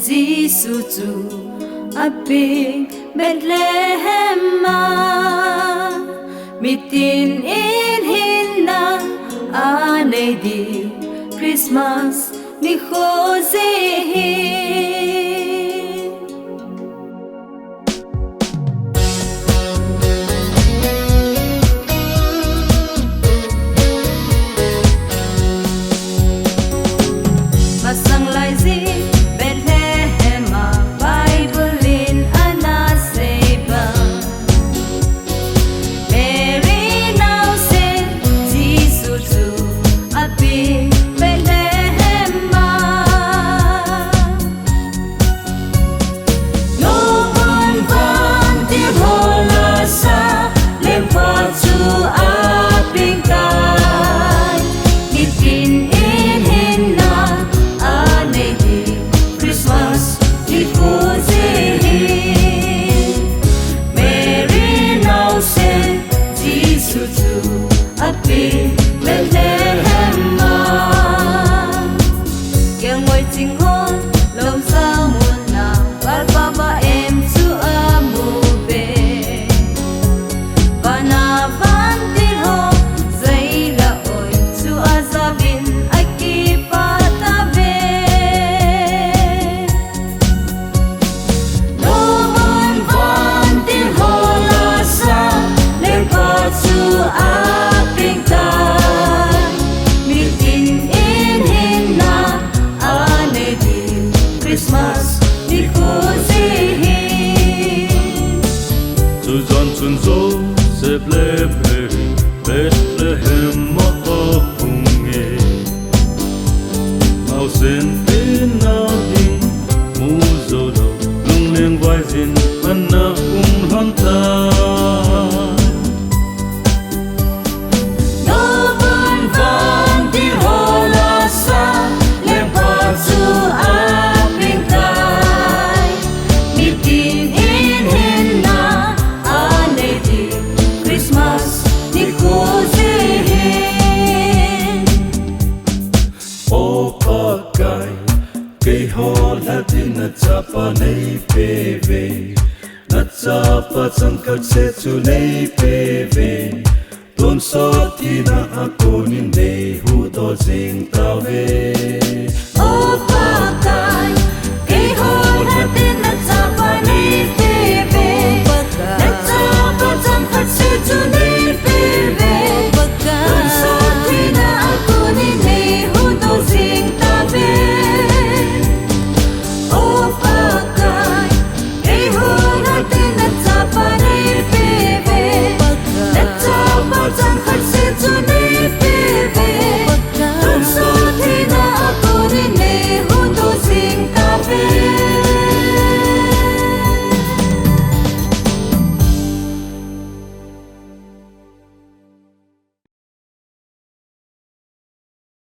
Giêsu chu aping Bethlehem ma mitin in hinna anei di Christmas ni Jose masang lai zi Bethlehem ma Bible in anaseba Mary now said Jesus to appear Bethlehem ma no one van dir hola sa lempa to aping kai nitin in hinna Christmas because Mary now said Jesus to appear Bethlehem ma keng ngồi chinh hôn lâu sao muôn nào bắt baba em zu amu be và na van tir ho dây la oi zu azabin akipa ta ve aping tai mitin in hinna ane di Christmas ni Jose zu John chun zo se Bethlehem ma hunge mau sen tin na ding mu zo do lung leng vai zin anna hon ta cây hoa lá tin na chapa nei peve na chapa changkat se chu nei peve ton so ti na akonin nei hu to jing ta ve o pa